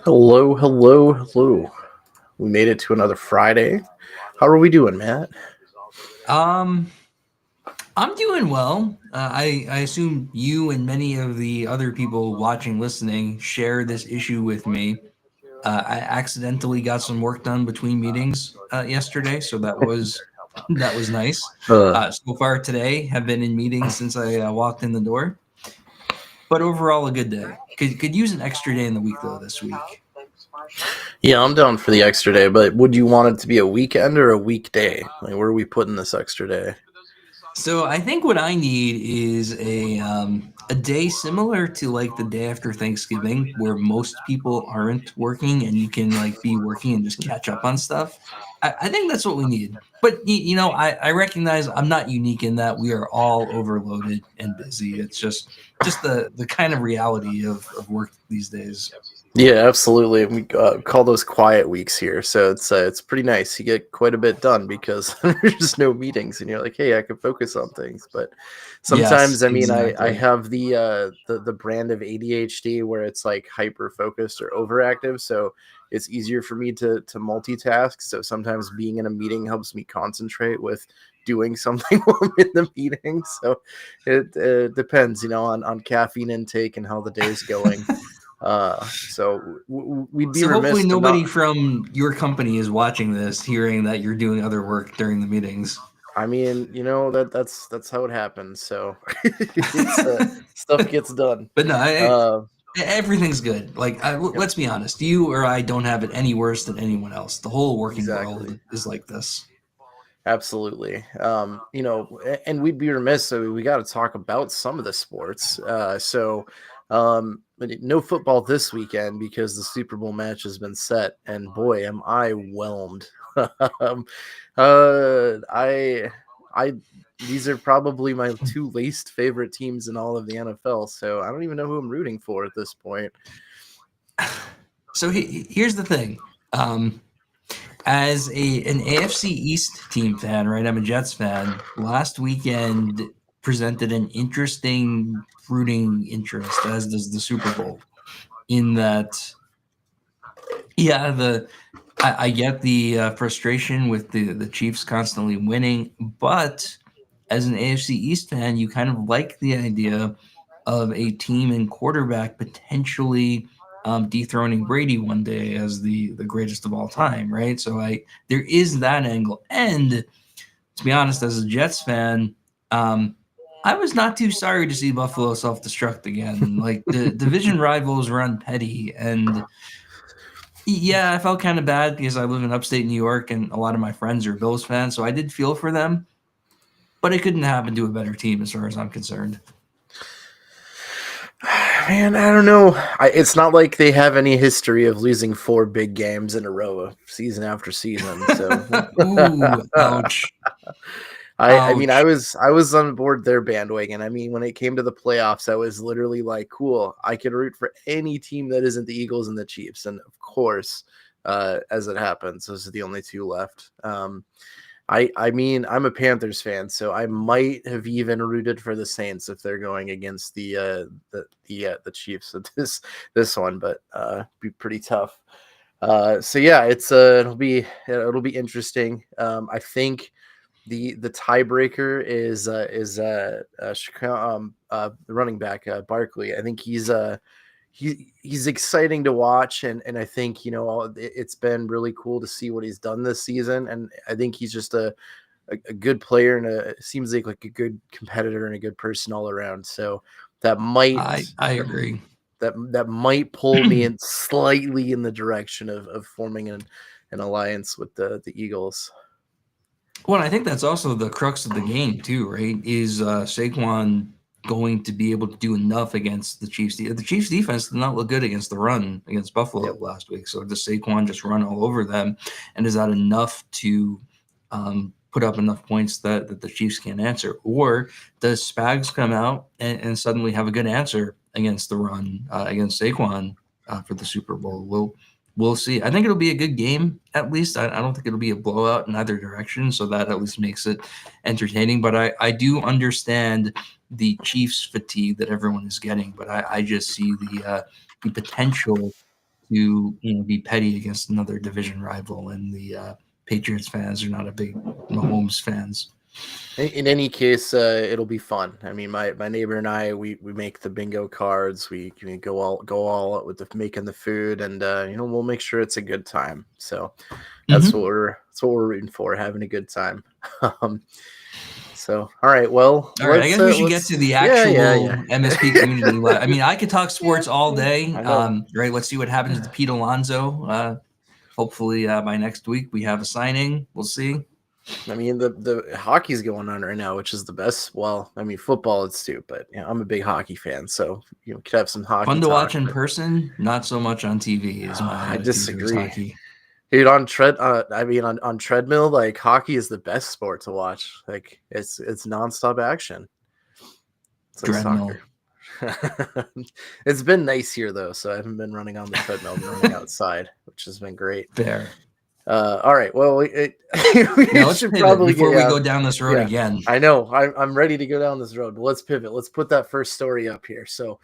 Hello, hello, hello. We made it to another Friday. How are we doing, Matt? Um, I'm doing well. I assume you and many of the other people watching, listening, share this issue with me. I accidentally got some work done between meetings yesterday, so that was that was nice. Uh, So far today, have been in meetings since I walked in the door, but overall a good day. Could use an extra day in the week though this week. yeah, I'm down for the extra day, but would you want it to be a weekend or a weekday? Like, where are we putting this extra day? So I think what I need is a day similar to like the day after Thanksgiving, where most people aren't working and you can like be working and just catch up on stuff. I think that's what we need. But I recognize I'm not unique in that we are all overloaded and busy. It's just the kind of reality of work these days. Yeah, absolutely. We call those quiet weeks here, so it's pretty nice. You get quite a bit done because there's just no meetings, and you're like, hey, I can focus on things. But Yes, sometimes, I mean, I exactly. have the brand of ADHD where it's like hyper focused or overactive, so it's easier for me to multitask. So sometimes being in a meeting helps me concentrate with doing something while I'm in the meeting. So it depends, on caffeine intake and how the day's going. We'd be So hopefully remiss to nobody not. from your company is watching this, hearing that you're doing other work during the meetings. I mean, that's how it happens. So it's stuff gets done. But no, Uh, everything's good. Like, yep, let's be honest. You or I don't have it any worse than anyone else. The whole working exactly. world is like this. Absolutely. And we'd be remiss. So we got to talk about some of the sports. But no football this weekend because the Super Bowl match has been set, and boy, am I whelmed. um, I these are probably my two least favorite teams in all of the NFL. So I don't even know who I'm rooting for at this point. So here's the thing. Um, as an AFC East team fan, right? I'm a Jets fan. Last weekend presented an interesting rooting interest, as does the Super Bowl. In that, yeah, I get the frustration with the Chiefs constantly winning, but as an AFC East fan, you kind of like the idea of a team and quarterback potentially dethroning Brady one day as the greatest of all time, right? So there is that angle, and to be honest, as a Jets fan, um, I was not too sorry to see Buffalo self destruct again. Like the division rivals run petty, and yeah, I felt kind of bad because I live in upstate New York and a lot of my friends are Bills fans, so I did feel for them. But it couldn't happen to a better team as far as I'm concerned. Man, I don't know. It's not like they have any history of losing four big games in a row, season after season. So, Ooh, ouch, I mean, ouch. I was on board their bandwagon. I mean, when it came to the playoffs, I was literally like, cool. I could root for any team that isn't the Eagles and the Chiefs, and of course, as it happens, those are the only two left. I mean, I'm a Panthers fan, so I might have even rooted for the Saints if they're going against the Chiefs at this one, but be pretty tough. So yeah, it'll be interesting. I think the tiebreaker the running back Barkley. I think he's exciting to watch, and I think it's been really cool to see what he's done this season, and I think he's just a good player and seems like a good competitor and a good person all around. So that might I agree. that might pull me in slightly in the direction of forming an alliance with the Eagles. Well, I think that's also the crux of the game too, right? Is Saquon going to be able to do enough against the Chiefs? The Chiefs defense did not look good against the run against Buffalo Yep. last week. So does Saquon just run all over them, and is that enough to put up enough points that the Chiefs can't answer, or does Spags come out and suddenly have a good answer against the run against Saquon for the Super Bowl? We'll see. I think it'll be a good game, at least. I don't think it'll be a blowout in either direction, so that at least makes it entertaining. But I do understand the Chiefs fatigue that everyone is getting, but I just see the potential to be petty against another division rival, and the Patriots fans are not a big Mahomes fans. In any case, it'll be fun. I mean, my neighbor and I, we make the bingo cards. We go all out with making the food, and we'll make sure it's a good time. So that's what we're rooting for, having a good time. So all right, well, all right. I guess we should get to the actual MSP community. I mean, I could talk sports all day. Right. Let's see what happens to Pete Alonso. Hopefully, by next week we have a signing. We'll see. I mean, the hockey's going on right now, which is the best. Well, I mean, football it's too, but I'm a big hockey fan, so could have some hockey. Fun to watch in person, not so much on TV. Is my I disagree, dude. On treadmill, like hockey is the best sport to watch. Like it's nonstop action. It's like soccer. It's been nice here though, so I haven't been running on the treadmill, been running outside, which has been great. Fair. All right. Well, we should probably before we go down this road again. I know. I'm ready to go down this road. But let's pivot. Let's put that first story up here. So,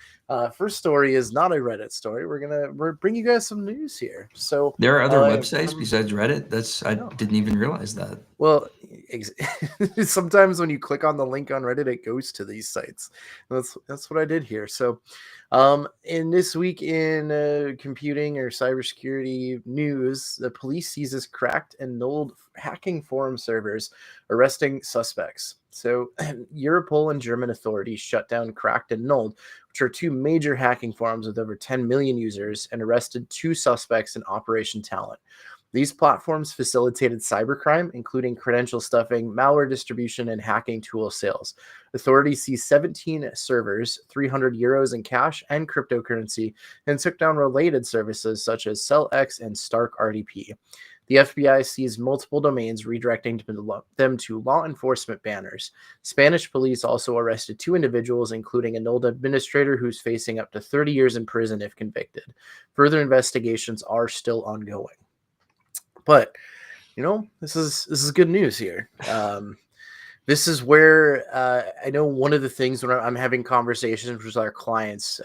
first story is not a Reddit story. We're bring you guys some news here. So there are other websites besides Reddit. I didn't even realize that. Well, sometimes when you click on the link on Reddit, it goes to these sites. That's what I did here. So, in this week in computing or cybersecurity news, the police seizes cracked and nulled hacking forum servers, arresting suspects. So Europol and German authorities shut down cracked and nulled, which are two major hacking forums with over 10 million users, and arrested 2 suspects in Operation Talent. These platforms facilitated cybercrime, including credential stuffing, malware distribution, and hacking tool sales. Authorities seized 17 servers, 300 euros in cash and cryptocurrency, and took down related services such as CellX and Stark RDP. The FBI seized multiple domains, redirecting them to law enforcement banners. Spanish police also arrested 2 individuals, including a nulled administrator who's facing up to 30 years in prison if convicted. Further investigations are still ongoing. But, this is good news here. This is where I know one of the things when I'm having conversations with our clients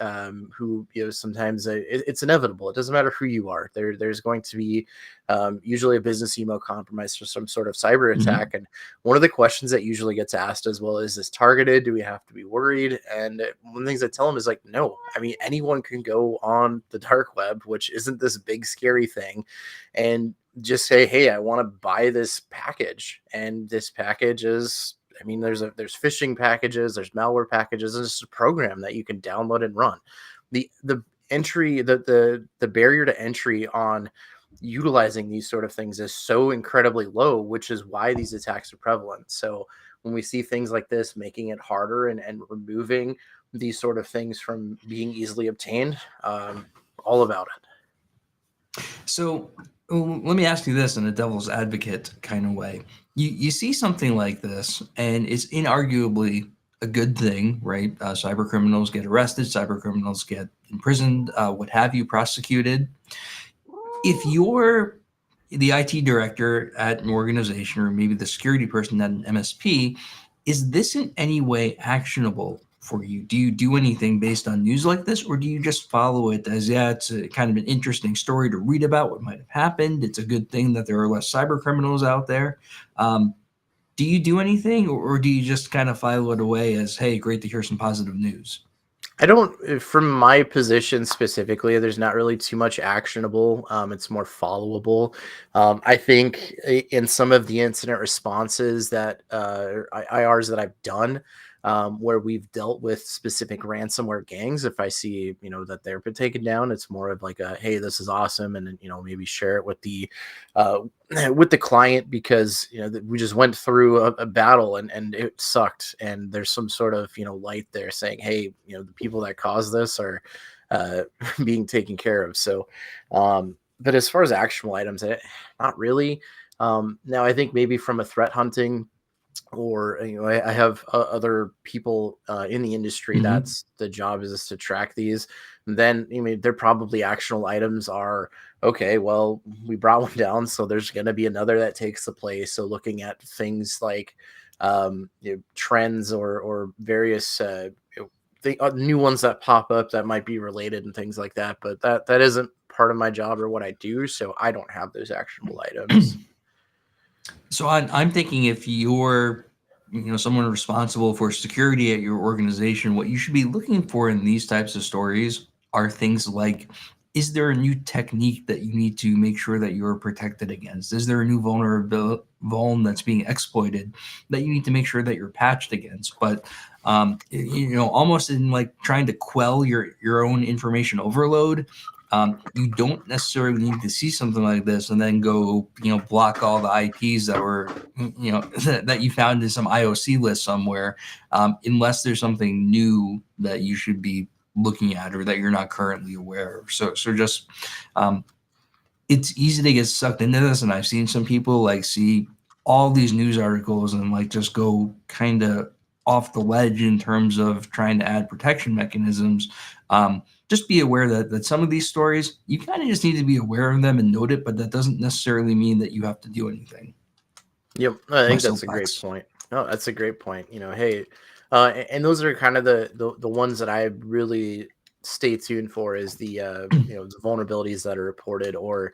who, sometimes it's inevitable. It doesn't matter who you are. There's going to be usually a business email compromise or some sort of cyber attack. Mm-hmm. And one of the questions that usually gets asked as well is this targeted? Do we have to be worried? And one of the things I tell them is like, no. I mean, anyone can go on the dark web, which isn't this big scary thing, and just say, hey, I want to buy this package. And this package is, there's phishing packages, there's malware packages, and it's a program that you can download and run. The entry, the barrier to entry on utilizing these sort of things is so incredibly low, which is why these attacks are prevalent. So when we see things like this, making it harder and removing these sort of things from being easily obtained, all about it. So let me ask you this in a devil's advocate kind of way. You see something like this, and it's inarguably a good thing, right? Cyber criminals get arrested, cyber criminals get imprisoned, what have you, prosecuted. If you're the IT director at an organization, or maybe the security person at an MSP, is this in any way actionable for you? Do you do anything based on news like this, or do you just follow it as, it's a kind of an interesting story to read about what might have happened? It's a good thing that there are less cyber criminals out there. Do you do anything, or do you just kind of file it away as, hey, great to hear some positive news? I don't, from my position specifically, there's not really too much actionable. It's more followable. I think in some of the incident responses that IRs that I've done, where we've dealt with specific ransomware gangs, if I see, that they're been taken down, it's more of like a, hey, this is awesome. And, maybe share it with the client, because, we just went through a battle and it sucked. And there's some sort of, light there saying, hey, the people that caused this are being taken care of. So, but as far as actionable items, not really. Now I think maybe from a threat hunting, or I have other people in the industry, mm-hmm. That's the job is to track these. And then they're probably actionable items are, okay, well, we brought one down, so there's going to be another that takes the place. So looking at things like trends or various new ones that pop up that might be related and things like that. But that isn't part of my job or what I do, so I don't have those actionable items. So I'm thinking if you're, someone responsible for security at your organization, what you should be looking for in these types of stories are things like, is there a new technique that you need to make sure that you're protected against? Is there a new vuln that's being exploited that you need to make sure that you're patched against? But almost in like trying to quell your own information overload. You don't necessarily need to see something like this and then go, block all the IPs that were, that you found in some IOC list somewhere, unless there's something new that you should be looking at or that you're not currently aware of. So just, it's easy to get sucked into this. And I've seen some people like see all these news articles and like just go kind of off the ledge in terms of trying to add protection mechanisms. Just be aware that some of these stories, you kind of just need to be aware of them and note it, but that doesn't necessarily mean that you have to do anything. Yep, I think that's a great point. No, that's a great point. Hey, and those are kind of the ones that I really stay tuned for is the the vulnerabilities that are reported or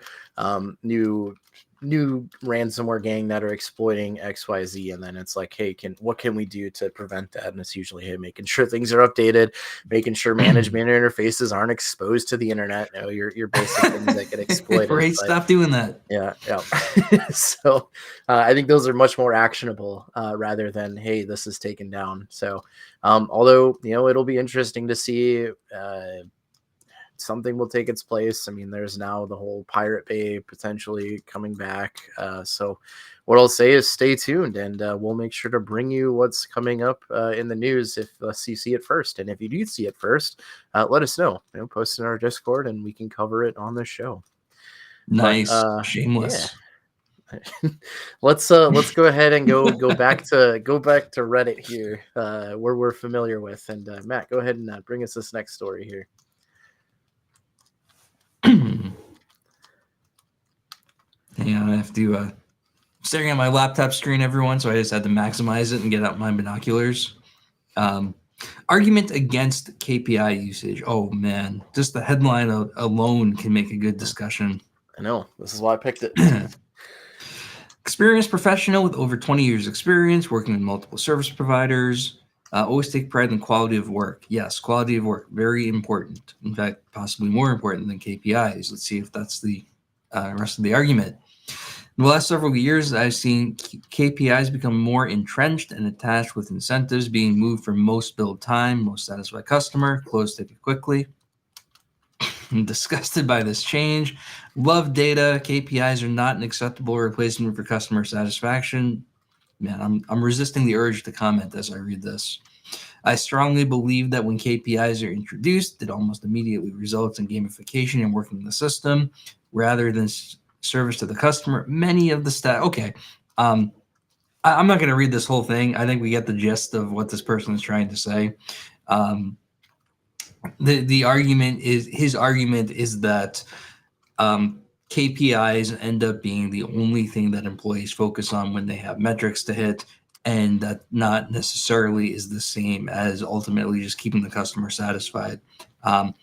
new ransomware gang that are exploiting XYZ, and then it's like, hey, what can we do to prevent that? And it's usually, hey, making sure things are updated, making sure management interfaces aren't exposed to the internet. Your basic things that get exploited. Right, stop doing that. Yeah. So I think those are much more actionable rather than, hey, this is taken down. So although it'll be interesting to see something will take its place. I mean, there's now the whole Pirate Bay potentially coming back. So what I'll say is stay tuned, and we'll make sure to bring you what's coming up in the news if you see it first. And if you do see it first, let us know. Post in our Discord, and we can cover it on the show. Nice, but, shameless. Yeah. let's go ahead and go back to Reddit here, where we're familiar with. And Matt, go ahead and bring us this next story here. Hang on, I have to staring at my laptop screen, everyone, so I just had to maximize it and get out my binoculars. Argument against KPI usage. Oh man, just the headline alone can make a good discussion. I know, this is why I picked it. Experienced professional with over 20 years experience working with multiple service providers. Always take pride in quality of work. Yes, quality of work, very important. In fact, possibly more important than KPIs. Let's see if that's the rest of the argument. In the last several years, I've seen KPIs become more entrenched and attached with incentives being moved from most billed time, most satisfied customer, close ticket quickly. I'm disgusted by this change. Love data. KPIs are not an acceptable replacement for customer satisfaction. Man, I'm resisting the urge to comment as I read this. I strongly believe that when KPIs are introduced, it almost immediately results in gamification and working the system rather than service to the customer. Many of the staff. Okay. I'm not going to read this whole thing. I think we get the gist of what this person is trying to say. The argument is, his argument is that KPIs end up being the only thing that employees focus on when they have metrics to hit, and that not necessarily is the same as ultimately just keeping the customer satisfied. I'm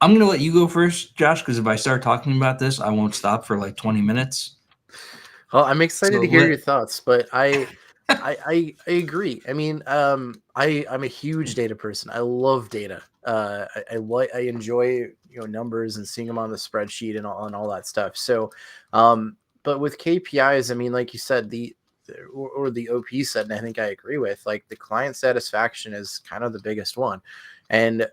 going to let you go first, Josh, because if I start talking about this, I won't stop for like 20 minutes. Well, I'm excited to hear your thoughts, but I agree. I mean, I'm a huge data person. I love data. I enjoy numbers and seeing them on the spreadsheet and all that stuff. So, but with KPIs, I mean, like you said, the OP said, and I think I agree with, like, the client satisfaction is kind of the biggest one. And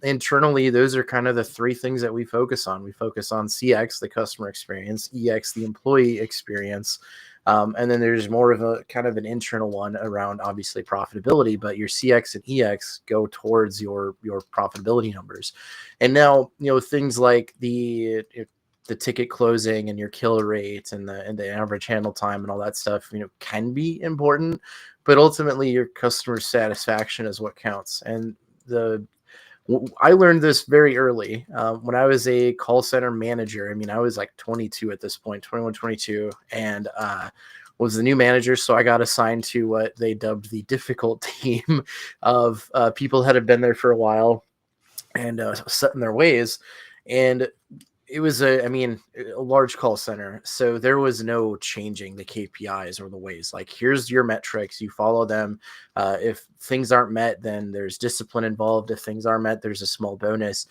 internally, those are kind of the three things that we focus on. We focus on CX, the customer experience, EX, the employee experience. And then there's more of a kind of an internal one around obviously profitability, but your CX and EX go towards your profitability numbers. And now, things like the ticket closing and your kill rate and the average handle time and all that stuff, can be important, but ultimately your customer satisfaction is what counts. And I learned this very early when I was a call center manager. I mean, I was like 22 at this point, 21, 22. And was the new manager, so I got assigned to what they dubbed the difficult team of people that had been there for a while and set in their ways. And it was a large call center, so there was no changing the KPIs or the ways. Like, here's your metrics, you follow them. If things aren't met, then there's discipline involved. If things are met, there's a small bonus.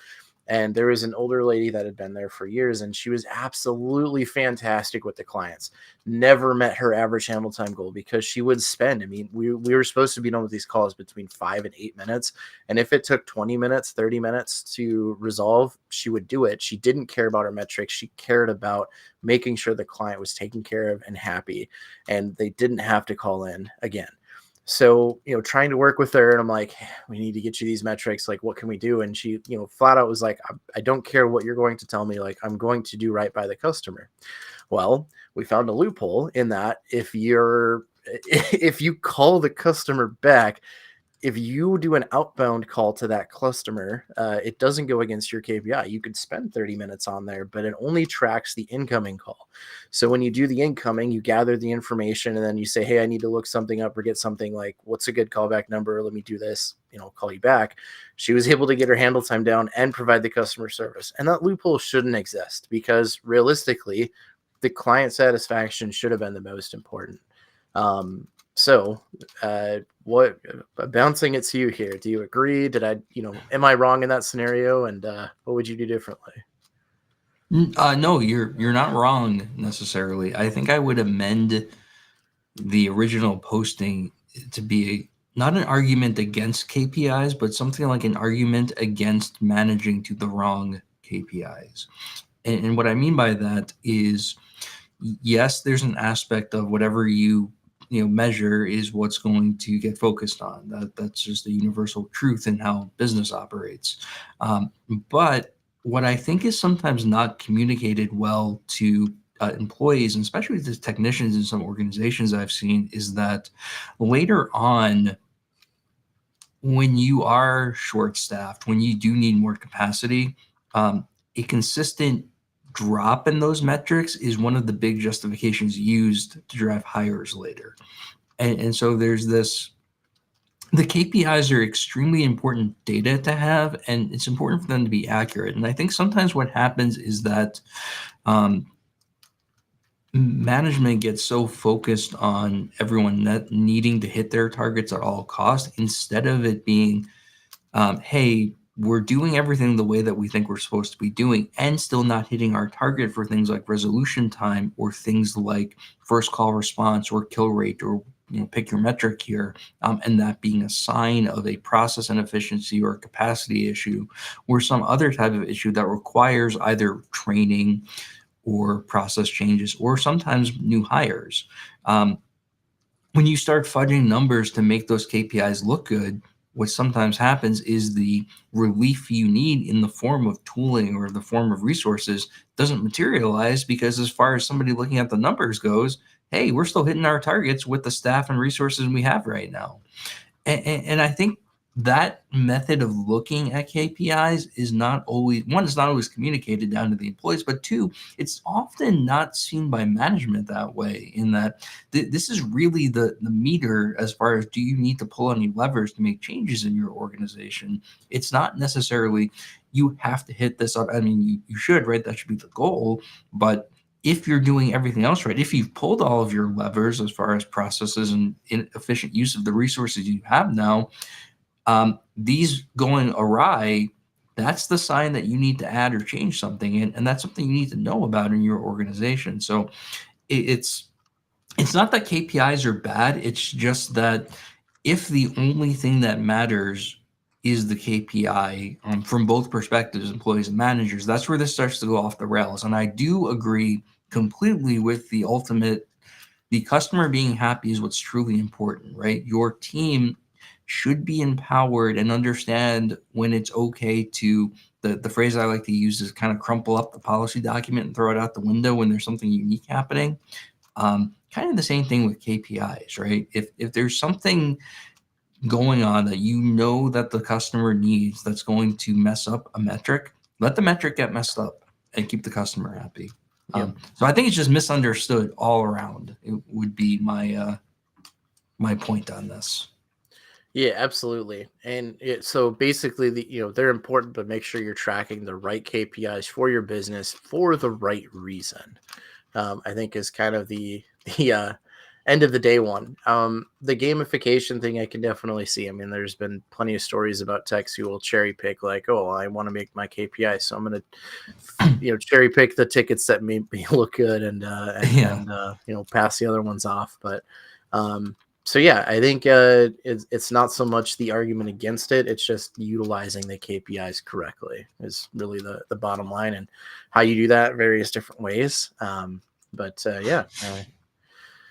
And there was an older lady that had been there for years, and she was absolutely fantastic with the clients. Never met her average handle time goal because she would spend, we were supposed to be done with these calls between 5 and 8 minutes. And if it took 20 minutes, 30 minutes to resolve, she would do it. She didn't care about her metrics. She cared about making sure the client was taken care of and happy, and they didn't have to call in again. So, trying to work with her, and I'm like, we need to get you these metrics. Like, what can we do? And she, flat out was like, I don't care what you're going to tell me. Like, I'm going to do right by the customer. Well, we found a loophole in that if you call the customer back, if you do an outbound call to that customer, it doesn't go against your KPI. You could spend 30 minutes on there, but it only tracks the incoming call. So when you do the incoming, you gather the information and then you say, hey, I need to look something up or get something, like, what's a good callback number? Let me do this, call you back. She was able to get her handle time down and provide the customer service. And that loophole shouldn't exist, because realistically, the client satisfaction should have been the most important. So, what bouncing it to you here? Do you agree? Did I, am I wrong in that scenario? And what would you do differently? No, you're not wrong necessarily. I think I would amend the original posting to be not an argument against KPIs, but something like an argument against managing to the wrong KPIs. And what I mean by that is, yes, there's an aspect of whatever you measure is what's going to get focused on. That's just the universal truth in how business operates. But what I think is sometimes not communicated well to employees, and especially to technicians in some organizations I've seen, is that later on, when you are short-staffed, when you do need more capacity, a consistent drop in those metrics is one of the big justifications used to drive hires later. And so there's this, the KPIs are extremely important data to have, and it's important for them to be accurate. And I think sometimes what happens is that management gets so focused on everyone needing to hit their targets at all costs, instead of it being, hey, we're doing everything the way that we think we're supposed to be doing and still not hitting our target for things like resolution time or things like first call response or kill rate, or pick your metric here, and that being a sign of a process inefficiency or a capacity issue or some other type of issue that requires either training or process changes or sometimes new hires. When you start fudging numbers to make those KPIs look good, what sometimes happens is the relief you need in the form of tooling or the form of resources doesn't materialize, because as far as somebody looking at the numbers goes, hey, we're still hitting our targets with the staff and resources we have right now. And I think that method of looking at KPIs is not always, one, it's not always communicated down to the employees, but two, it's often not seen by management that way, in that this is really the meter as far as, do you need to pull any levers to make changes in your organization? It's not necessarily you have to hit this up. I mean, you should, right? That should be the goal. But if you're doing everything else right, if you've pulled all of your levers as far as processes and efficient use of the resources you have now, these going awry, that's the sign that you need to add or change something. And that's something you need to know about in your organization. So it's not that KPIs are bad. It's just that if the only thing that matters is the KPI, from both perspectives, employees and managers, that's where this starts to go off the rails. And I do agree completely with the ultimate, the customer being happy is what's truly important, right? Your team should be empowered and understand when it's okay to, the phrase I like to use is kind of crumple up the policy document and throw it out the window when there's something unique happening. Kind of the same thing with KPIs, right? If there's something going on that that the customer needs that's going to mess up a metric, let the metric get messed up and keep the customer happy. So I think it's just misunderstood all around. It would be my my point on this. Yeah, absolutely. And so basically, they're important, but make sure you're tracking the right KPIs for your business for the right reason. I think is kind of the end of the day one. The gamification thing I can definitely see. I mean, there's been plenty of stories about techs who will cherry pick, like, oh, I want to make my KPI, so I'm going to cherry pick the tickets that make me look good and pass the other ones off. But so yeah, I think it's not so much the argument against it; it's just utilizing the KPIs correctly is really the bottom line, and how you do that various different ways. But yeah,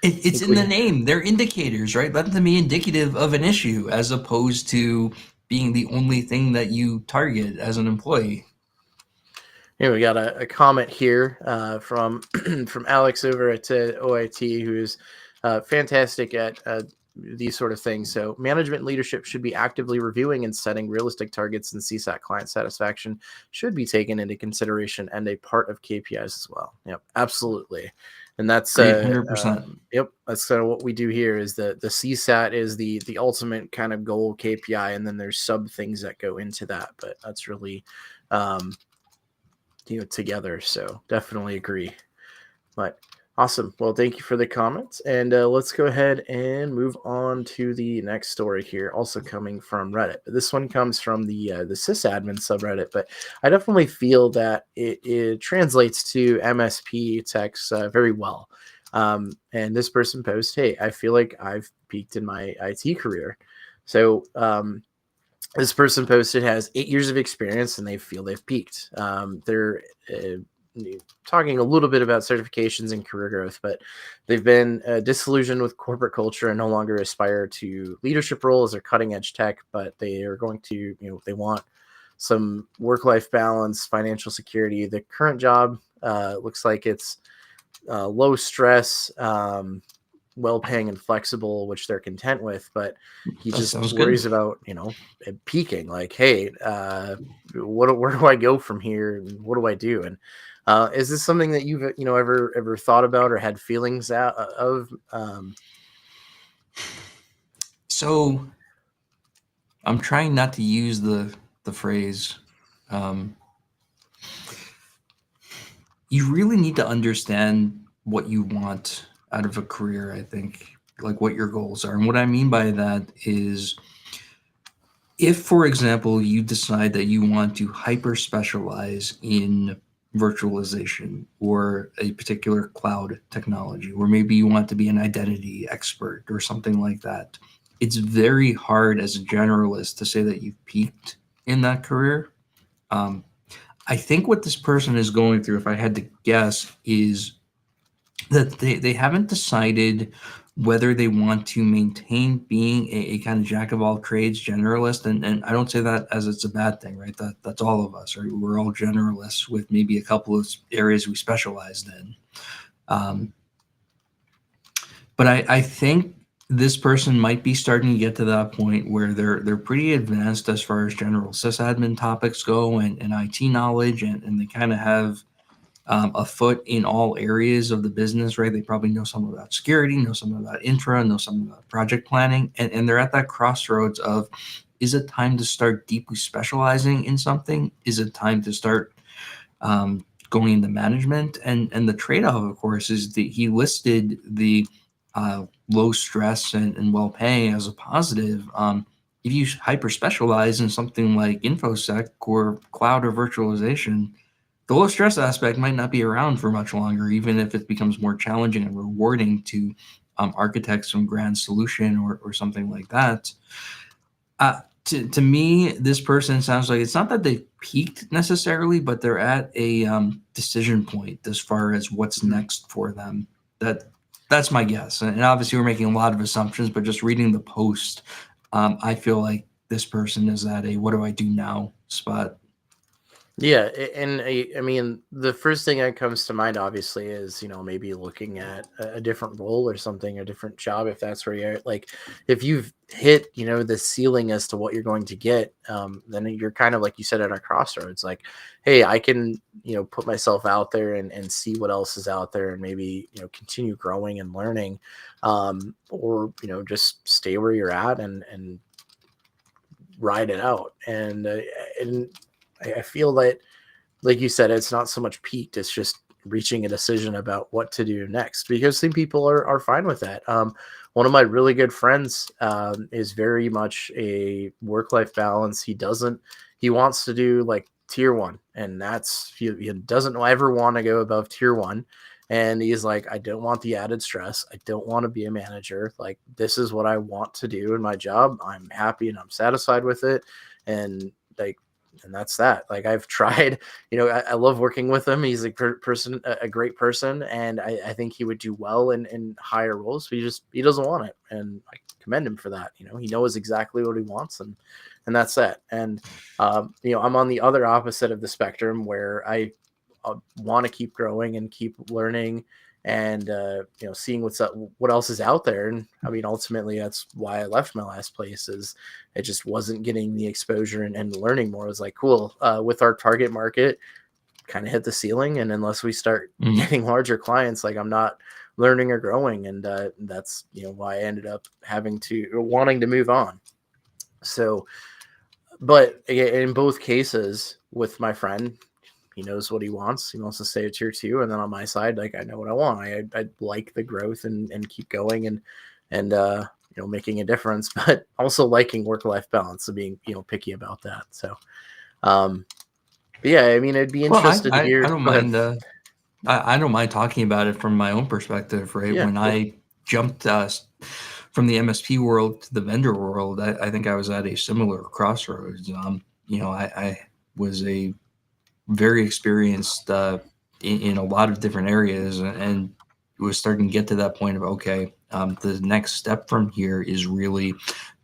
It's in the name. They're indicators, right? Let them be indicative of an issue as opposed to being the only thing that you target as an employee. Yeah, we got a comment here from from Alex over at OIT, who's fantastic at these sort of things. So management leadership should be actively reviewing and setting realistic targets, and CSAT client satisfaction should be taken into consideration and a part of KPIs as well. Yep, absolutely. And that's 100%. Yep, that's kind of what we do here. Is the CSAT is the ultimate kind of goal KPI, and then there's sub things that go into that. But that's really together. So definitely agree. But awesome. Well, thank you for the comments. And let's go ahead and move on to the next story here, also coming from Reddit. This one comes from the sysadmin subreddit, but I definitely feel that it translates to MSP techs very well. And this person posts, hey, I feel like I've peaked in my IT career. So this person posted has 8 years of experience and they feel they've peaked. They're talking a little bit about certifications and career growth, but they've been disillusioned with corporate culture and no longer aspire to leadership roles or cutting edge tech, but they are going to, they want some work-life balance, financial security. The current job looks like it's low stress, well-paying and flexible, which they're content with, but he That just sounds worries good. about it peaking, like, hey, where do I go from here, and what do I do? And is this something that you've ever thought about or had feelings of? So I'm trying not to use the phrase. You really need to understand what you want out of a career, I think, like what your goals are. And what I mean by that is if, for example, you decide that you want to hyper specialize in virtualization or a particular cloud technology, or maybe you want to be an identity expert or something like that, it's very hard as a generalist to say that you've peaked in that career. I think what this person is going through, if I had to guess, is that they haven't decided whether they want to maintain being a kind of jack of all trades generalist. And I don't say that as it's a bad thing, right? That's all of us, right? We're all generalists with maybe a couple of areas we specialized in. But I think this person might be starting to get to that point where they're pretty advanced as far as general sysadmin topics go and IT knowledge, and they kind of have a foot in all areas of the business, right? They probably know something about security, know something about infra, know something about project planning, and they're at that crossroads of, is it time to start deeply specializing in something? Is it time to start going into management? And the trade-off, of course, is that he listed the low stress and well-paying as a positive. If you hyper specialize in something like infosec or cloud or virtualization, the low stress aspect might not be around for much longer, even if it becomes more challenging and rewarding to architect some grand solution or something like that. To me, this person sounds like it's not that they've peaked necessarily, but they're at a decision point as far as what's next for them. That's my guess. And obviously, we're making a lot of assumptions, but just reading the post, I feel like this person is at a what do I do now spot. Yeah, and I mean, the first thing that comes to mind, obviously, is maybe looking at a different role or something, a different job, if that's where you're like, if you've hit the ceiling as to what you're going to get, then you're kind of like you said at a crossroads. Like, hey, I can put myself out there and see what else is out there, and maybe continue growing and learning, or just stay where you're at and ride it out. And I feel that, like you said, it's not so much peaked. It's just reaching a decision about what to do next, because some people are fine with that. One of my really good friends is very much a work-life balance. He wants to do like tier one, and he doesn't ever want to go above tier one. And he's like, I don't want the added stress. I don't want to be a manager. Like, this is what I want to do in my job. I'm happy and I'm satisfied with it. And like, and that's that. Like, I've tried, I love working with him. He's a a great person, and I think he would do well in higher roles. But he doesn't want it, and I commend him for that. He knows exactly what he wants, and that's that. And I'm on the other opposite of the spectrum, where I want to keep growing and keep learning, and seeing what else is out there. And I mean, ultimately, that's why I left my last place. Is it just wasn't getting the exposure and learning more. It was like, cool, with our target market kind of hit the ceiling, and unless we start getting larger clients, like, I'm not learning or growing. And that's why I ended up wanting to move on. So, but again, in both cases with my friend, he knows what he wants. He wants to stay at tier two. And then on my side, like, I know what I want. I like the growth and keep going and making a difference, but also liking work-life balance and being, picky about that. So, but yeah, I mean, I'd be Well, interested to I hear. don't Go ahead. mind. I don't mind talking about it from my own perspective, right? Yeah, When cool. I jumped from the MSP world to the vendor world, I think I was at a similar crossroads. I was a very experienced in a lot of different areas, and was starting to get to that point of, okay, the next step from here is really,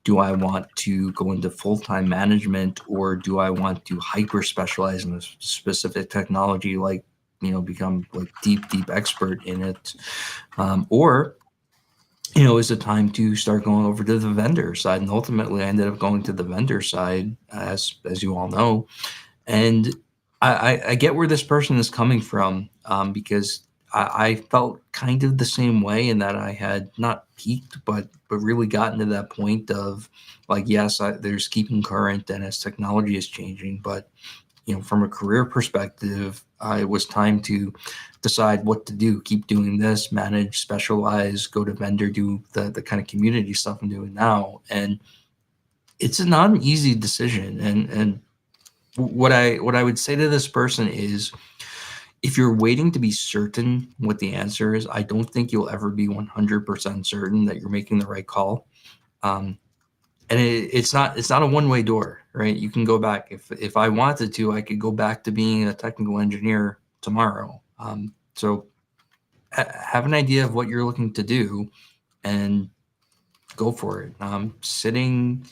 do I want to go into full-time management, or do I want to hyper specialize in a specific technology, like become like deep expert in it, or is it time to start going over to the vendor side? And ultimately I ended up going to the vendor side, as you all know. And I get where this person is coming from, because I felt kind of the same way, in that I had not peaked, but really gotten to that point of, like, yes, there's keeping current, and as technology is changing, but from a career perspective, it was time to decide what to do. Keep doing this, manage, specialize, go to vendor, do the kind of community stuff I'm doing now. And it's not an easy decision. And what I would say to this person is, if you're waiting to be certain what the answer is, I don't think you'll ever be 100% certain that you're making the right call. Um, and it's not a one-way door, right? You can go back. If I wanted to, I could go back to being a technical engineer tomorrow. So have an idea of what you're looking to do, and go for it. Sitting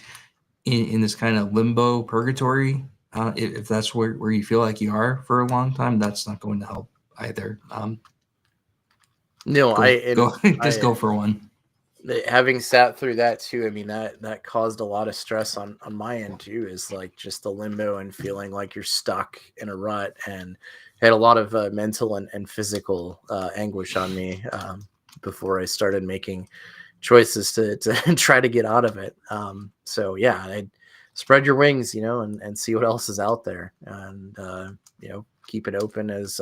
in this kind of limbo purgatory, if that's where you feel like you are for a long time, that's not going to help either. No, I Go and just I go for one. having sat through that too. I mean, that caused a lot of stress on my end too. Is like just the limbo and feeling like you're stuck in a rut, and had a lot of mental and physical anguish on me before I started making choices to try to get out of it. So yeah, I'd spread your wings, and see what else is out there, and keep it open as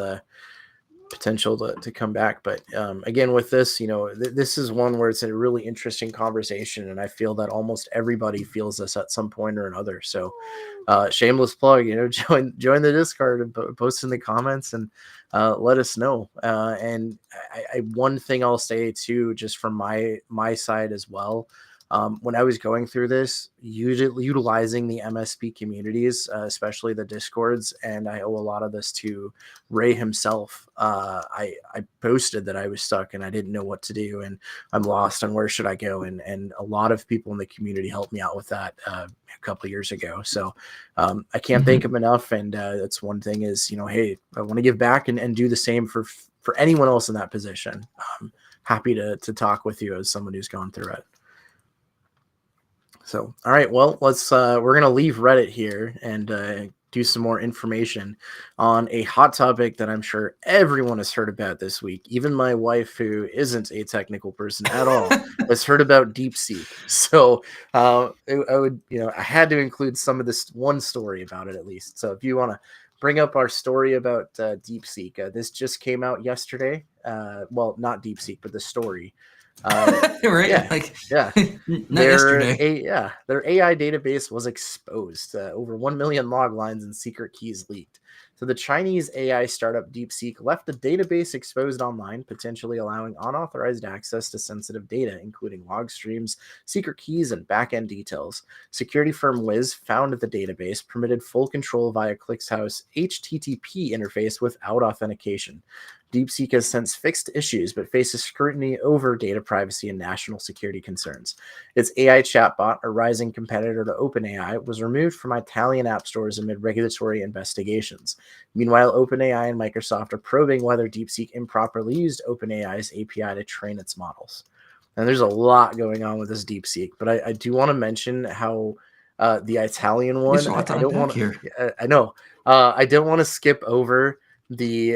potential to come back. But again, with this, this is one where it's a really interesting conversation, and I feel that almost everybody feels this at some point or another. So shameless plug, join the Discord and post in the comments, and let us know. And one thing I'll say too, just from my side as well, When I was going through this, utilizing the MSP communities, especially the Discords, and I owe a lot of this to Ray himself. I posted that I was stuck and I didn't know what to do, and I'm lost and where should I go? And a lot of people in the community helped me out with that a couple of years ago. So I can't thank them enough. And that's one thing is, hey, I want to give back and do the same for anyone else in that position. Happy to talk with you as someone who's gone through it. So, all right, well, we're going to leave Reddit here and do some more information on a hot topic that I'm sure everyone has heard about this week. Even my wife, who isn't a technical person at all, has heard about DeepSeek. So I had to include some of this one story about it at least. So if you want to bring up our story about DeepSeek, this just came out yesterday. Well, not DeepSeek, but the story. Right? Yeah. Their AI database was exposed. Over 1 million log lines and secret keys leaked. So the Chinese AI startup DeepSeek left the database exposed online, potentially allowing unauthorized access to sensitive data, including log streams, secret keys, and back-end details. Security firm Wiz found the database permitted full control via ClickHouse HTTP interface without authentication. DeepSeek has since fixed issues, but faces scrutiny over data privacy and national security concerns. Its AI chatbot, a rising competitor to OpenAI, was removed from Italian app stores amid regulatory investigations. Meanwhile, OpenAI and Microsoft are probing whether DeepSeek improperly used OpenAI's API to train its models. And there's a lot going on with this DeepSeek, but I do want to mention how the Italian one, I don't want to, I know, I don't want to skip over the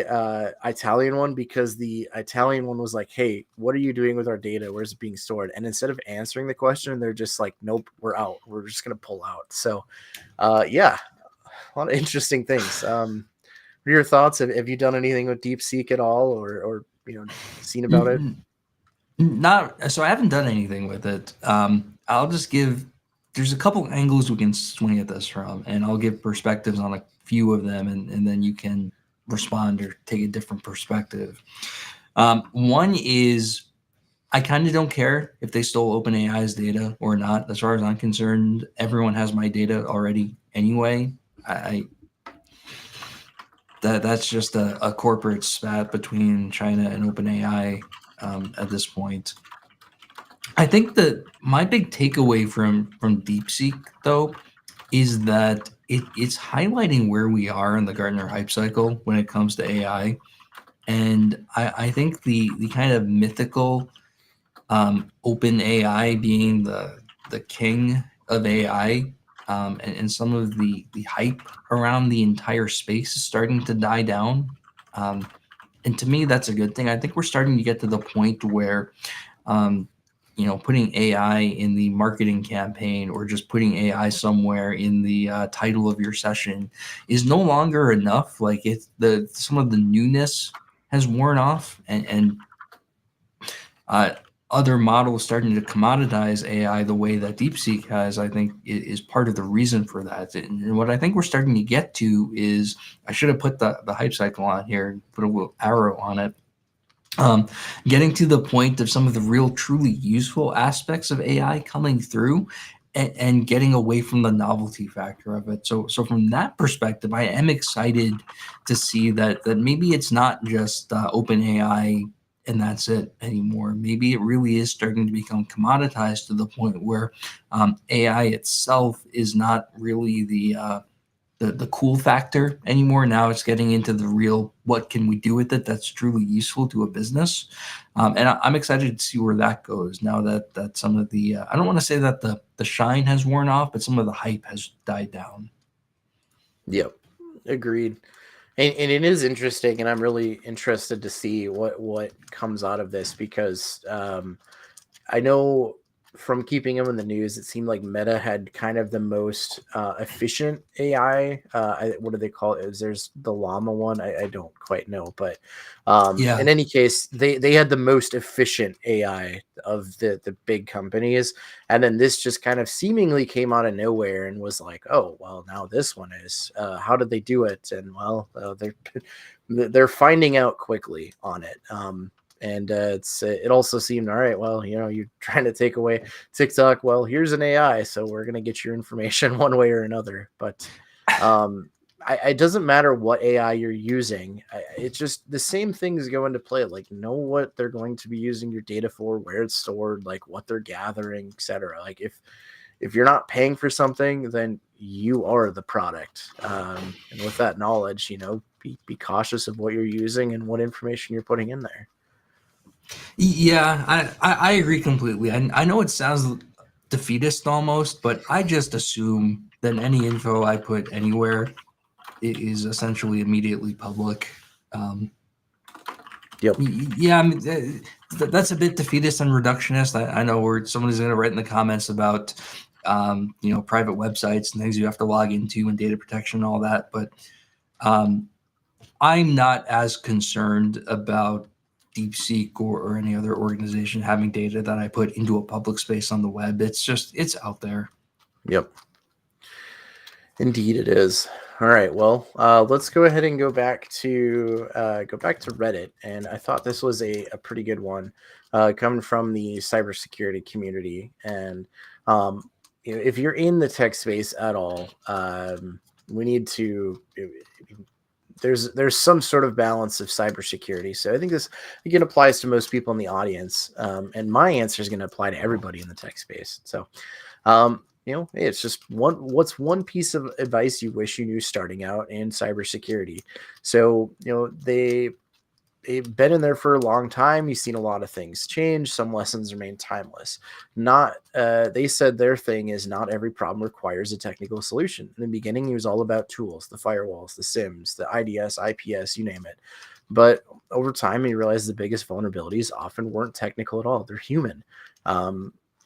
Italian one because the Italian one was like, hey, what are you doing with our data? Where's it being stored? And instead of answering the question, they're just like, nope, we're out. We're just going to pull out. So a lot of interesting things. What are your thoughts? Have you done anything with DeepSeek at all or seen about it? So I haven't done anything with it. I'll just there's a couple angles we can swing at this from, and I'll give perspectives on a few of them, and then you can respond or take a different perspective. One is I kind of don't care if they stole OpenAI's data or not. As far as I'm concerned, everyone has my data already anyway. That's just a corporate spat between China and OpenAI at this point. I think that my big takeaway from DeepSeek, though, is that it's highlighting where we are in the Gartner hype cycle when it comes to AI. And I think the kind of mythical open AI being the king of AI and some of the hype around the entire space is starting to die down. And to me, that's a good thing. I think we're starting to get to the point where putting AI in the marketing campaign or just putting AI somewhere in the title of your session is no longer enough. Like some of the newness has worn off, and other models starting to commoditize AI the way that DeepSeek has, I think, is part of the reason for that. And what I think we're starting to get to is, I should have put the hype cycle on here, put a little arrow on it. Getting to the point of some of the real truly useful aspects of AI coming through and getting away from the novelty factor of it. So from that perspective, I am excited to see that maybe it's not just OpenAI and that's it anymore. Maybe it really is starting to become commoditized to the point where AI itself is not really the cool factor anymore. Now it's getting into the real, what can we do with it that's truly useful to a business. And I'm excited to see where that goes now that some of the, I don't want to say that the shine has worn off, but some of the hype has died down. Yep. Agreed. And it is interesting, and I'm really interested to see what comes out of this because I know from keeping them in the news, it seemed like Meta had kind of the most efficient AI. What do they call it? There's the Llama one. I don't quite know, but in any case, they had the most efficient AI of the big companies, and then this just kind of seemingly came out of nowhere and was like, oh well, now this one is. How did they do it? And well, they're finding out quickly on it. And it also seemed all right. Well, you're trying to take away TikTok. Well, here's an AI, so we're gonna get your information one way or another. But it doesn't matter what AI you're using. It's just the same things go into play. Like, know what they're going to be using your data for, where it's stored, like what they're gathering, etc. Like if you're not paying for something, then you are the product. And with that knowledge, be cautious of what you're using and what information you're putting in there. Yeah, I agree completely. I know it sounds defeatist almost, but I just assume that any info I put anywhere is essentially immediately public. Yep. Yeah, I mean, that's a bit defeatist and reductionist. I know where somebody's going to write in the comments about, private websites and things you have to log into and data protection and all that. But I'm not as concerned about DeepSeek or any other organization having data that I put into a public space on the web. It's out there. Yep. Indeed, it is. All right. Well, let's go ahead and go back to Reddit. And I thought this was a pretty good one, coming from the cybersecurity community. And if you're in the tech space at all, we need to. There's some sort of balance of cybersecurity. So I think this again applies to most people in the audience. And my answer is going to apply to everybody in the tech space. So. Hey, it's just what's one piece of advice you wish you knew starting out in cybersecurity? So, they've been in there for a long time. You've seen a lot of things change. Some lessons remain timeless. They said their thing is not every problem requires a technical solution. In the beginning, it was all about tools, the firewalls, the SIMs, the IDS, IPS, you name it. But over time, you realize the biggest vulnerabilities often weren't technical at all. They're human.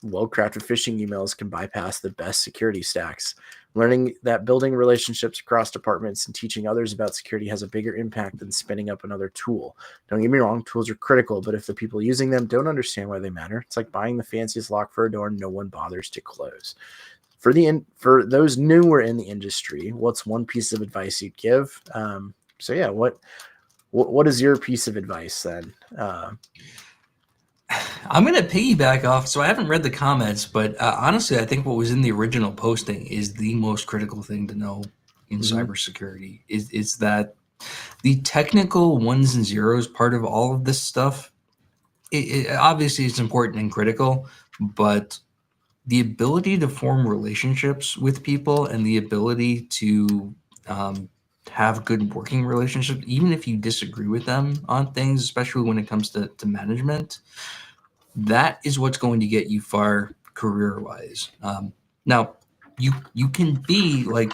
Well-crafted phishing emails can bypass the best security stacks. Learning that building relationships across departments and teaching others about security has a bigger impact than spinning up another tool. Don't get me wrong, tools are critical, but if the people using them don't understand why they matter, it's like buying the fanciest lock for a door no one bothers to close. For those newer in the industry, what's one piece of advice you'd give? What is your piece of advice then? I'm going to piggyback off. So I haven't read the comments, but honestly, I think what was in the original posting is the most critical thing to know in cybersecurity is that the technical ones and zeros part of all of this stuff, obviously it's important and critical, but the ability to form relationships with people and the ability to have good working relationships, even if you disagree with them on things, especially when it comes to management, that is what's going to get you far career-wise. Now, you can be like,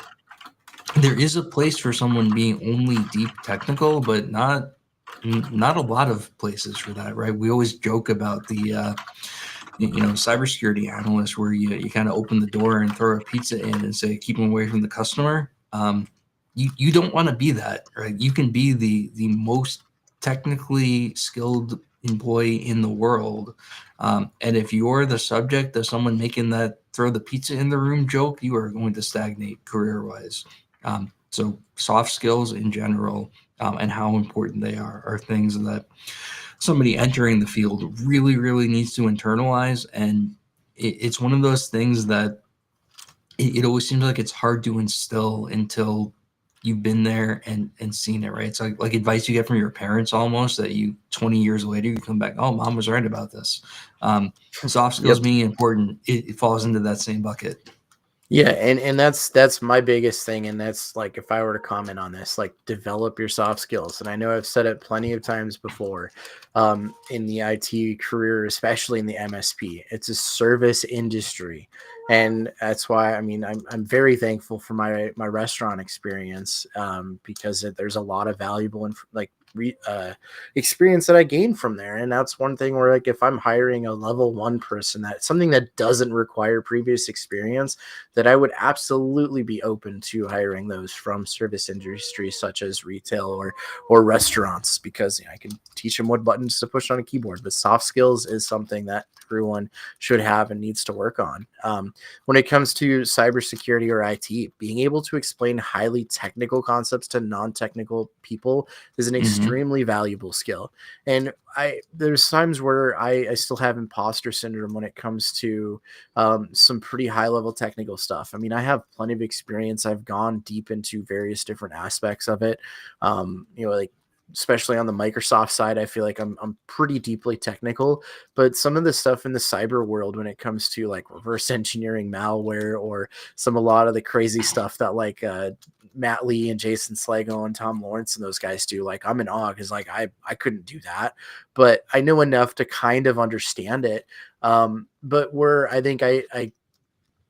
there is a place for someone being only deep technical, but not a lot of places for that, right? We always joke about the cybersecurity analyst where you kind of open the door and throw a pizza in and say keep them away from the customer. You don't want to be that, right? You can be the most technically skilled employee in the world, and if you're the subject of someone making that throw the pizza in the room joke, you are going to stagnate career wise. So soft skills in general, and how important they are things that somebody entering the field really, really needs to internalize. And it's one of those things that it always seems like it's hard to instill until you've been there and seen it, right? It's like advice you get from your parents almost, that you 20 years later you come back, oh, mom was right about this. Soft skills being important, it falls into that same bucket. Yeah, and that's my biggest thing, and that's like, if I were to comment on this, like, develop your soft skills. And I know I've said it plenty of times before, in the IT career, especially in the MSP. It's a service industry, and that's why, I mean, I'm very thankful for my restaurant experience, because there's a lot of valuable experience that I gained from there. And that's one thing where, like, if I'm hiring a level 1 person, that's something that doesn't require previous experience, that I would absolutely be open to hiring those from service industries such as retail or restaurants, because I can teach them what buttons to push on a keyboard. But soft skills is something that everyone should have and needs to work on. When it comes to cybersecurity or IT, being able to explain highly technical concepts to non-technical people is an extremely extremely valuable skill. And there's times where I still have imposter syndrome when it comes to some pretty high level technical stuff. I mean, I have plenty of experience. I've gone deep into various different aspects of it. Like especially on the Microsoft side, I feel like I'm pretty deeply technical, but some of the stuff in the cyber world when it comes to like reverse engineering malware or a lot of the crazy stuff that like Matt Lee and Jason Slago and Tom Lawrence and those guys do, like I'm in awe because like I couldn't do that, but I know enough to kind of understand it. But where I think I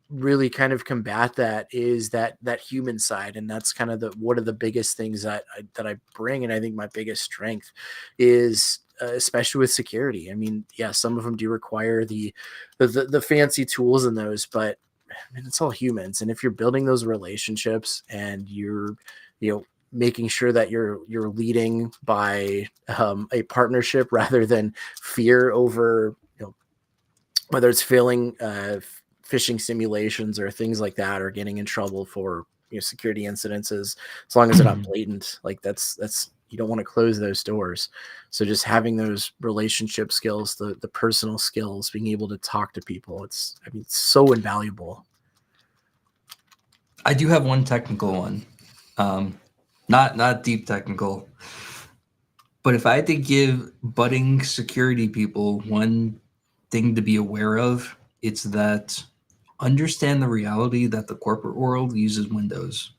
really kind of combat that is that human side, and that's kind of one of the biggest things that I bring, and I think my biggest strength is especially with security. I mean, yeah, some of them do require the fancy tools in those, but I mean, it's all humans, and if you're building those relationships and you're making sure that you're leading by a partnership rather than fear over whether it's failing phishing simulations or things like that, or getting in trouble for security incidents, as long as they're not blatant. Like that's you don't want to close those doors. So just having those relationship skills, the personal skills, being able to talk to people, it's so invaluable. I do have one technical one, not deep technical, but if I had to give budding security people one thing to be aware of, it's that understand the reality that the corporate world uses Windows.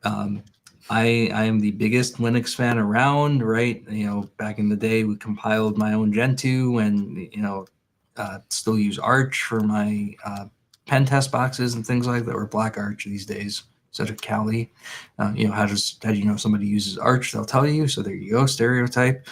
I am the biggest Linux fan around, right? Back in the day, we compiled my own Gentoo, and still use Arch for my pen test boxes and things like that, or Black Arch these days instead of Kali. How do you know somebody uses Arch? They'll tell you. So there you go, stereotype.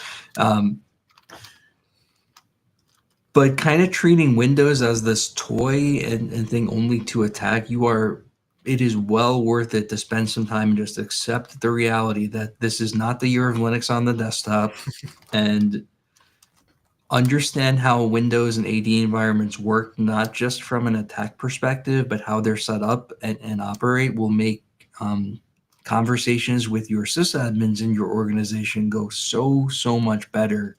But kind of treating Windows as this toy and thing only to attack, it is well worth it to spend some time and just accept the reality that this is not the year of Linux on the desktop, and understand how Windows and AD environments work, not just from an attack perspective, but how they're set up and operate will make conversations with your sysadmins in your organization go so much better,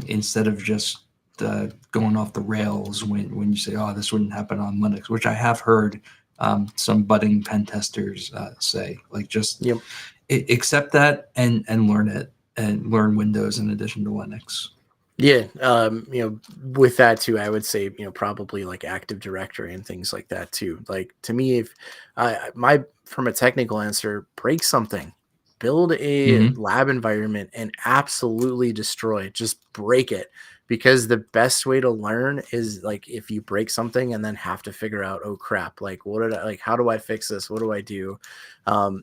instead of just going off the rails when you say, oh, this wouldn't happen on Linux, which I have heard some budding pen testers say. Like, just accept that and learn it, and learn Windows in addition to Linux. Yeah, with that too, I would say, probably like Active Directory and things like that too. Like, to me, if from a technical answer, break something, build a lab environment and absolutely destroy it. Just break it, because the best way to learn is like if you break something and then have to figure out, oh crap, like how do I fix this? What do I do?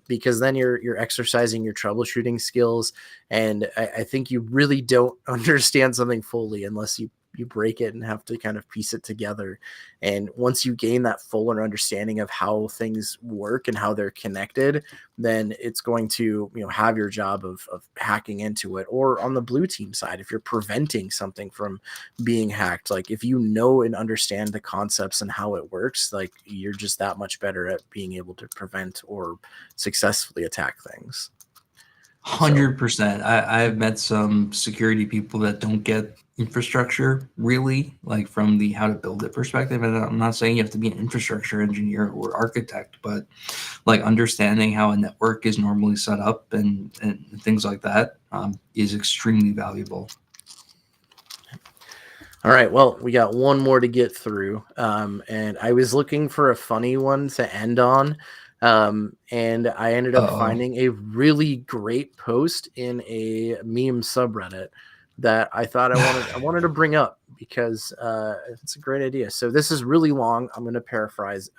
Because then you're exercising your troubleshooting skills, and I think you really don't understand something fully unless you break it and have to kind of piece it together. And once you gain that fuller understanding of how things work and how they're connected, then it's going to have your job of hacking into it. Or on the blue team side, if you're preventing something from being hacked, like if you know and understand the concepts and how it works, like you're just that much better at being able to prevent or successfully attack things. 100%. I've met some security people that don't get infrastructure really, like from the how to build it perspective. And I'm not saying you have to be an infrastructure engineer or architect, but like understanding how a network is normally set up and things like that is extremely valuable. All right, well, we got one more to get through, and I was looking for a funny one to end on, and I ended up finding a really great post in a meme subreddit that I thought I wanted to bring up because it's a great idea. So this is really long. I'm going to paraphrase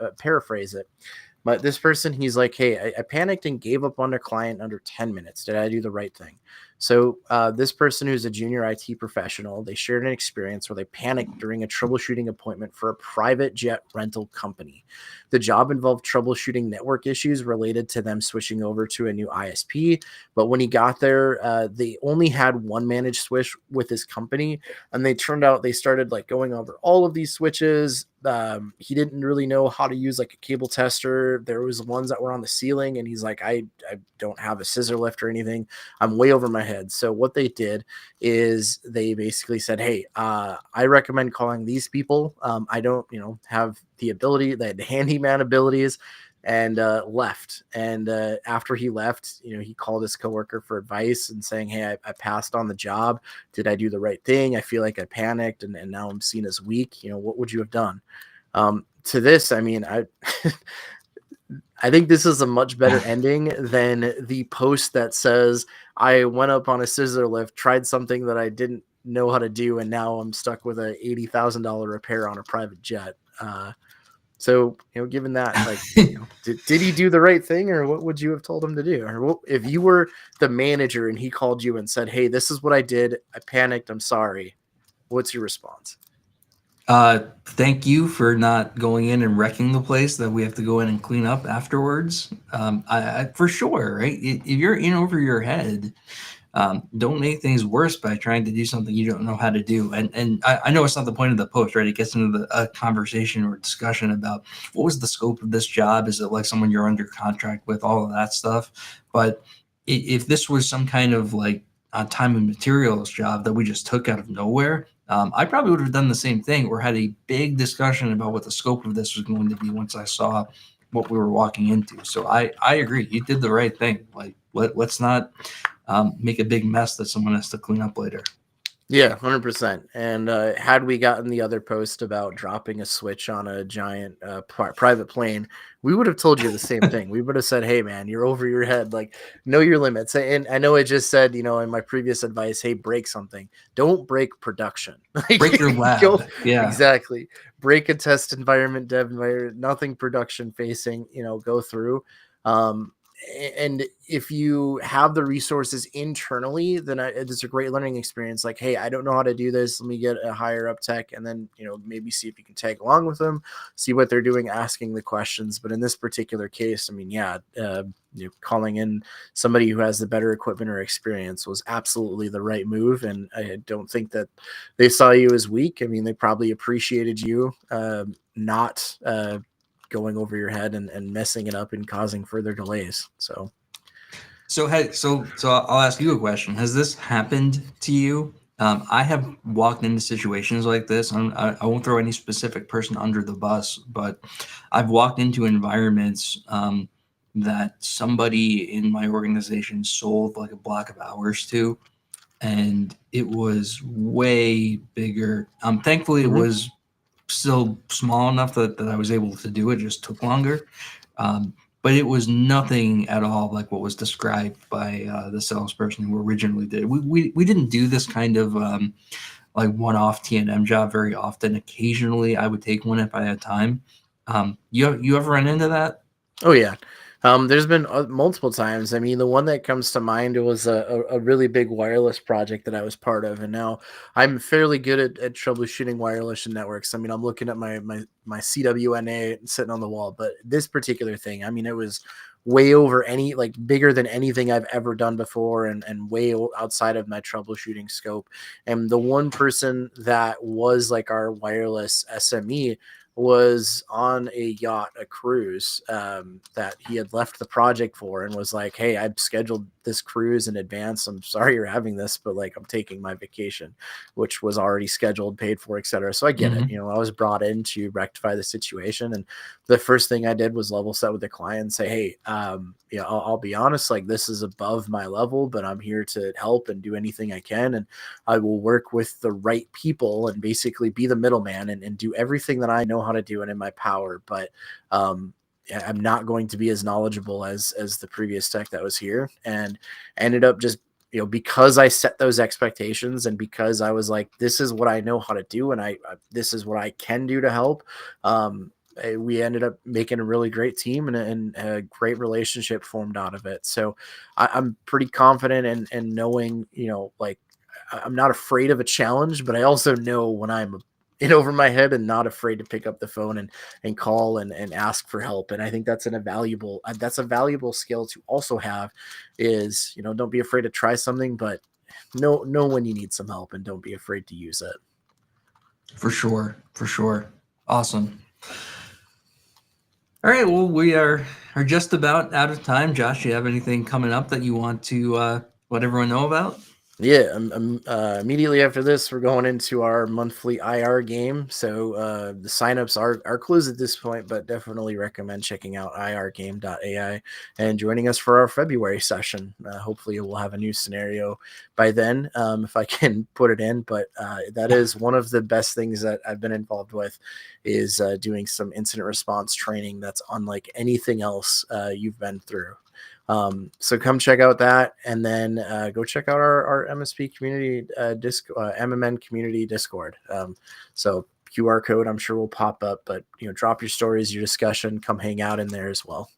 it. But this person, he's like, hey, I panicked and gave up on a client under 10 minutes. Did I do the right thing? So this person, who's a junior IT professional, they shared an experience where they panicked during a troubleshooting appointment for a private jet rental company. The job involved troubleshooting network issues related to them switching over to a new ISP. But when he got there, they only had one managed switch with his company. And they started like going over all of these switches. he didn't really know how to use like a cable tester. There was ones that were on the ceiling, and he's like, I don't have a scissor lift or anything. I'm way over my head. So what they did is they basically said, hey, I recommend calling these people. I don't, have the ability, the handyman abilities, and left. And after he left, he called his coworker for advice and saying, hey, I passed on the job. Did I do the right thing? I feel like I panicked, and now I'm seen as weak. What would you have done? To this, I mean, I think this is a much better ending than the post that says, I went up on a scissor lift, tried something that I didn't know how to do, and now I'm stuck with a $80,000 repair on a private jet. So, given that, like, did he do the right thing, or what would you have told him to do? Or if you were the manager and he called you and said, hey, this is what I did. I panicked. I'm sorry. What's your response? Thank you for not going in and wrecking the place that we have to go in and clean up afterwards. I for sure, right? If you're in over your head, don't make things worse by trying to do something you don't know how to do. And I know it's not the point of the post, right? It gets into a conversation or discussion about what was the scope of this job? Is it like someone you're under contract with, all of that stuff? But if this was some kind of like a time and materials job that we just took out of nowhere, I probably would have done the same thing or had a big discussion about what the scope of this was going to be once I saw what we were walking into. So I agree. You did the right thing. Like, let's not make a big mess that someone has to clean up later. Yeah, 100%. And had we gotten the other post about dropping a switch on a giant private plane, we would have told you the same thing. We would have said, hey, man, you're over your head. Like, know your limits. And I know I just said, in my previous advice, hey, break something. Don't break production. Break your lab. Yeah. Exactly. Break a test environment, dev environment, nothing production facing, go through. And if you have the resources internally, then it's a great learning experience. Like, hey, I don't know how to do this. Let me get a higher up tech, and then maybe see if you can tag along with them, see what they're doing, asking the questions. But in this particular case, I mean, yeah, calling in somebody who has the better equipment or experience was absolutely the right move. And I don't think that they saw you as weak. I mean, they probably appreciated you not going over your head and messing it up and causing further delays. So I'll ask you a question. Has this happened to you? I have walked into situations like this. I won't throw any specific person under the bus, but I've walked into environments that somebody in my organization sold like a block of hours to, and it was way bigger. Thankfully, it was still small enough that I was able to do it. Just took longer. But it was nothing at all like what was described by the salesperson who originally did. We didn't do this kind of like one-off T&M job very often. Occasionally, I would take one if I had time. You ever run into that? Oh yeah. There's been multiple times. I mean, the one that comes to mind was a really big wireless project that I was part of, and now I'm fairly good at troubleshooting wireless and networks. I mean, I'm looking at my CWNA sitting on the wall, but this particular thing, I mean, it was way over like bigger than anything I've ever done before, and way outside of my troubleshooting scope. And the one person that was like our wireless SME was on a yacht, a cruise that he had left the project for, and was like, hey, I've scheduled this cruise in advance. I'm sorry you're having this, but like, I'm taking my vacation, which was already scheduled, paid for, etc. So I get it. I was brought in to rectify the situation. And the first thing I did was level set with the client and say, hey, I'll be honest, like, this is above my level, but I'm here to help and do anything I can. And I will work with the right people and basically be the middleman and do everything that I know how to do and in my power. But I'm not going to be as knowledgeable as the previous tech that was here, and ended up just, because I set those expectations and because I was like, this is what I know how to do, and this is what I can do to help. We ended up making a really great team, and a great relationship formed out of it. So I'm pretty confident in knowing, like, I'm not afraid of a challenge, but I also know when I'm in over my head and not afraid to pick up the phone and call and ask for help. And I think that's a valuable skill to also have, is, don't be afraid to try something, but know when you need some help, and don't be afraid to use it. For sure. Awesome. All right. Well, we are just about out of time. Josh, do you have anything coming up that you want to let everyone know about? Yeah, immediately after this, we're going into our monthly IR game. So the signups are closed at this point, but definitely recommend checking out irgame.ai and joining us for our February session. Hopefully, we'll have a new scenario by then, if I can put it in. But that is one of the best things that I've been involved with, is doing some incident response training that's unlike anything else you've been through. So come check out that, and then go check out our MSP community MMN community Discord. So QR code I'm sure will pop up, but drop your stories, your discussion, come hang out in there as well.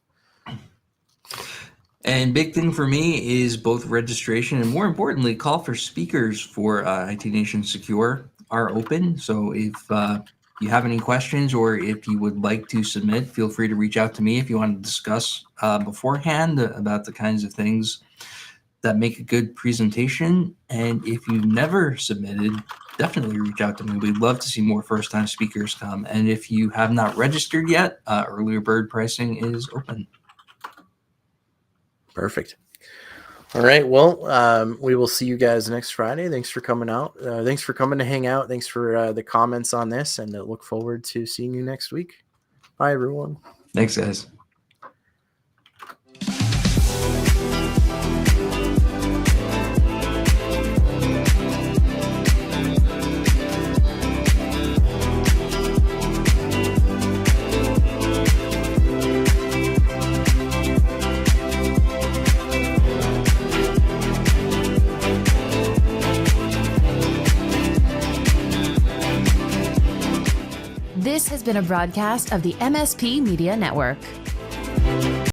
And big thing for me is both registration and, more importantly, call for speakers for IT Nation Secure are open. So if you have any questions, or if you would like to submit, feel free to reach out to me if you want to discuss beforehand about the kinds of things that make a good presentation. And if you've never submitted, definitely reach out to me. We'd love to see more first-time speakers come. And if you have not registered yet, earlier bird pricing is open. Perfect. All right. Well, we will see you guys next Friday. Thanks for coming out. Thanks for coming to hang out. Thanks for the comments on this, and look forward to seeing you next week. Bye, everyone. Thanks, guys. This has been a broadcast of the MSP Media Network.